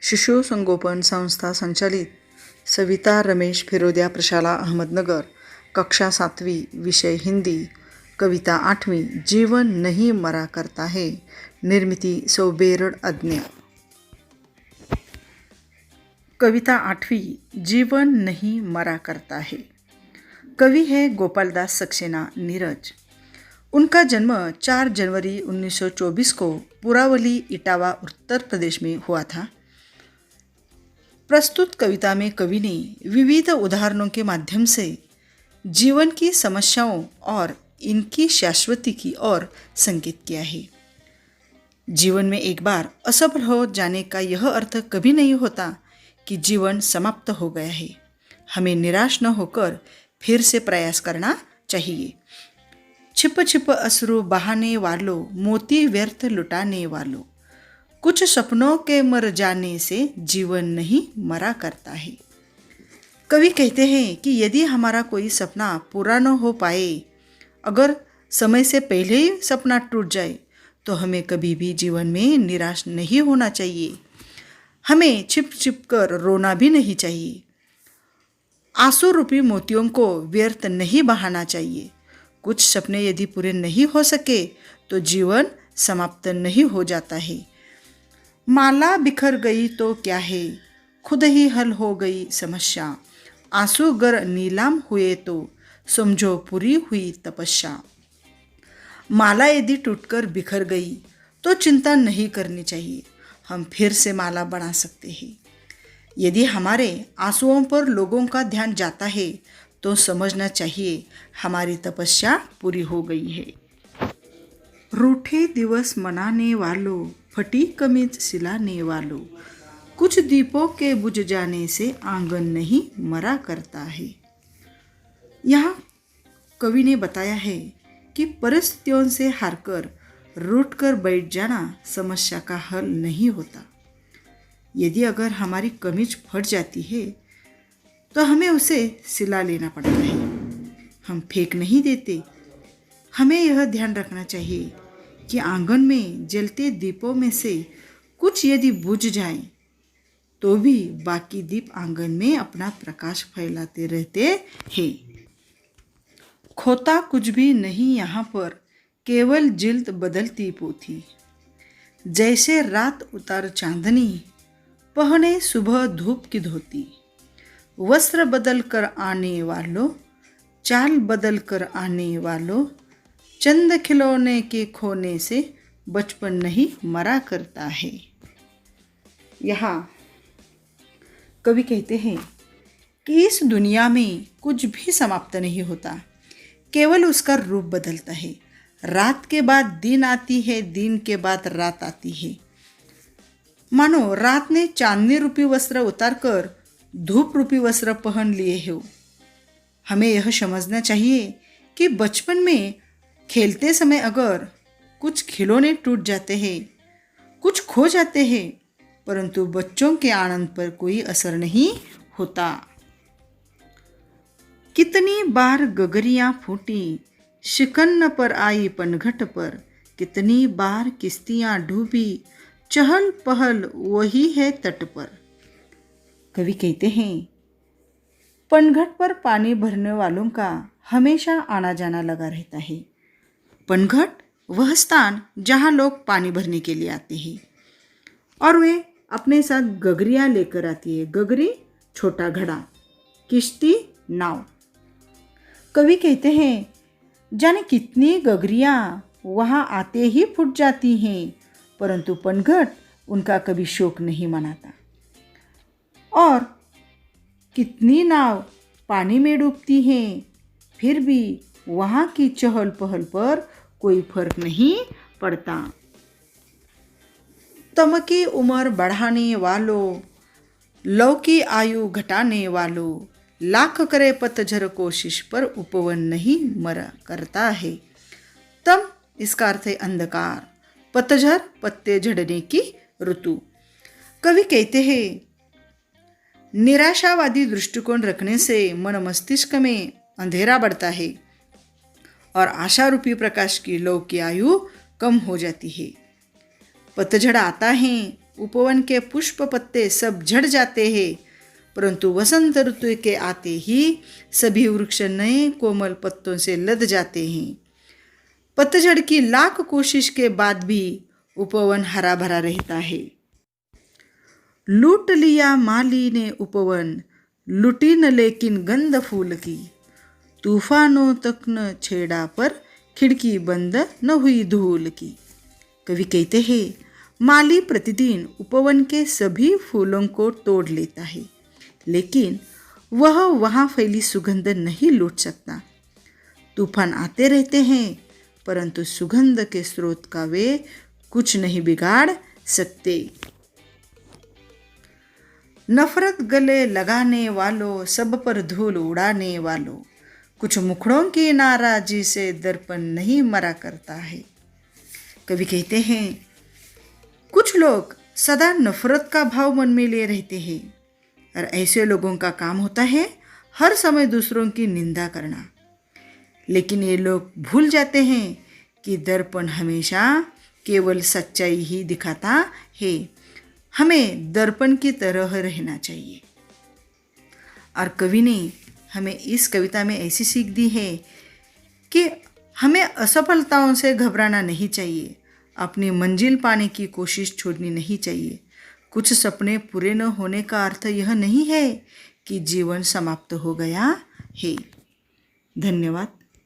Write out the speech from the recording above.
शिशु संगोपन संस्था संचालित सविता रमेश फिरोदिया प्रशाला अहमदनगर, कक्षा 7वीं, विषय हिंदी, कविता 8वीं, जीवन नहीं मरा करता है, निर्मिती सौ बेरड आज्ञा। कविता 8वीं, जीवन नहीं मरा करता है। कवि है गोपालदास सक्सेना नीरज। उनका जन्म 4 जनवरी 1924 को पुरावली, इटावा, उत्तर प्रदेश में हुआ था। प्रस्तुत कविता में कवि ने विविध उदाहरणों के माध्यम से जीवन की समस्याओं और इनकी शाश्वती की ओर संकेत किया है। जीवन में एक बार असफल हो जाने का यह अर्थ कभी नहीं होता कि जीवन समाप्त हो गया है। हमें निराश न होकर फिर से प्रयास करना चाहिए। छिप छिप अश्रु बहाने वालों, मोती व्यर्थ लुटाने वालों, कुछ सपनों के मर जाने से जीवन नहीं मरा करता है। कवि कहते हैं कि यदि हमारा कोई सपना पूरा न हो पाए, अगर समय से पहले ही सपना टूट जाए, तो हमें कभी भी जीवन में निराश नहीं होना चाहिए। हमें छिप छिप कर रोना भी नहीं चाहिए। आंसू रूपी मोतियों को व्यर्थ नहीं बहाना चाहिए। कुछ सपने यदि पूरे नहीं हो सके तो जीवन समाप्त नहीं हो जाता है। माला बिखर गई तो क्या है, खुद ही हल हो गई समस्या। आंसू गर नीलाम हुए तो समझो पूरी हुई तपस्या। माला यदि टूटकर बिखर गई तो चिंता नहीं करनी चाहिए, हम फिर से माला बना सकते हैं। यदि हमारे आंसुओं पर लोगों का ध्यान जाता है तो समझना चाहिए हमारी तपस्या पूरी हो गई है। रूठे दिवस मनाने वालों, फटी कमीज सिलाने वालों, कुछ दीपों के बुझ जाने से आंगन नहीं मरा करता है। यहाँ कवि ने बताया है कि परिस्थितियों से हारकर रूठकर बैठ जाना समस्या का हल नहीं होता। यदि अगर हमारी कमीज फट जाती है तो हमें उसे सिला लेना पड़ता है, हम फेंक नहीं देते। हमें यह ध्यान रखना चाहिए कि आंगन में जलते दीपों में से कुछ यदि बुझ जाएं, तो भी बाकी दीप आंगन में अपना प्रकाश फैलाते रहते हैं। खोता कुछ भी नहीं यहाँ पर, केवल जिल्द बदलती पोथी। जैसे रात उतार चांदनी, पहने सुबह धूप की धोती। वस्त्र बदल कर आने वालों, चाल बदल कर आने वालों, चंद खिलौने के खोने से बचपन नहीं मरा करता है। यहाँ कवि कहते हैं कि इस दुनिया में कुछ भी समाप्त नहीं होता, केवल उसका रूप बदलता है। रात के बाद दिन आती है, दिन के बाद रात आती है। मानो रात ने चांदनी रूपी वस्त्र उतारकर धूप रूपी वस्त्र पहन लिए हो। हमें यह समझना चाहिए कि बचपन में खेलते समय अगर कुछ खिलौने टूट जाते हैं, कुछ खो जाते हैं, परंतु बच्चों के आनंद पर कोई असर नहीं होता। कितनी बार गगरियां फूटी, शिकन पर आई पनघट पर। कितनी बार किश्तियां डूबी, चहल पहल वही है तट पर। कवि कहते हैं पनघट पर पानी भरने वालों का हमेशा आना जाना लगा रहता है। पनघट वह स्थान जहाँ लोग पानी भरने के लिए आते हैं और वे अपने साथ गगरियाँ लेकर आती है। गगरी छोटा घड़ा, किश्ती नाव। कवि कहते हैं जाने कितनी गगरियाँ वहाँ आते ही फूट जाती हैं, परंतु पनघट उनका कभी शोक नहीं मनाता। और कितनी नाव पानी में डूबती हैं, फिर भी वहाँ की चहल पहल पर कोई फर्क नहीं पड़ता। तम की उम्र बढ़ाने वालों, लव की आयु घटाने वालों, लाख करे पतझर कोशिश पर उपवन नहीं मरा करता है। तम इसका अर्थ है अंधकार, पतझर पत्ते झड़ने की ऋतु। कवि कहते हैं निराशावादी दृष्टिकोण रखने से मन मस्तिष्क में अंधेरा बढ़ता है और आशा रूपी प्रकाश की लौ की आयु कम हो जाती है। पतझड़ आता है उपवन के पुष्प पत्ते सब झड़ जाते हैं, परंतु वसंत ऋतु के आते ही सभी वृक्ष नए कोमल पत्तों से लद जाते हैं। पतझड़ की लाख कोशिश के बाद भी उपवन हरा भरा रहता है। लूट लिया माली ने उपवन, लुटी न लेकिन गंध फूल की। तूफानों तक न छेड़ा पर खिड़की बंद न हुई धूल की। कवि कहते हैं, माली प्रतिदिन उपवन के सभी फूलों को तोड़ लेता है, लेकिन वह वहाँ फैली सुगंध नहीं लूट सकता। तूफान आते रहते हैं, परंतु सुगंध के स्रोत का वे कुछ नहीं बिगाड़ सकते। नफरत गले लगाने वालों, सब पर धूल उड़ाने वालों, कुछ मुखड़ों की नाराजी से दर्पण नहीं मरा करता है। कवि कहते हैं, कुछ लोग सदा नफरत का भाव मन में लिए रहते हैं और ऐसे लोगों का काम होता है हर समय दूसरों की निंदा करना। लेकिन ये लोग भूल जाते हैं कि दर्पण हमेशा केवल सच्चाई ही दिखाता है। हमें दर्पण की तरह रहना चाहिए। और कवि ने हमें इस कविता में ऐसी सीख दी है कि हमें असफलताओं से घबराना नहीं चाहिए, अपनी मंजिल पाने की कोशिश छोड़नी नहीं चाहिए। कुछ सपने पूरे न होने का अर्थ यह नहीं है कि जीवन समाप्त हो गया है। धन्यवाद।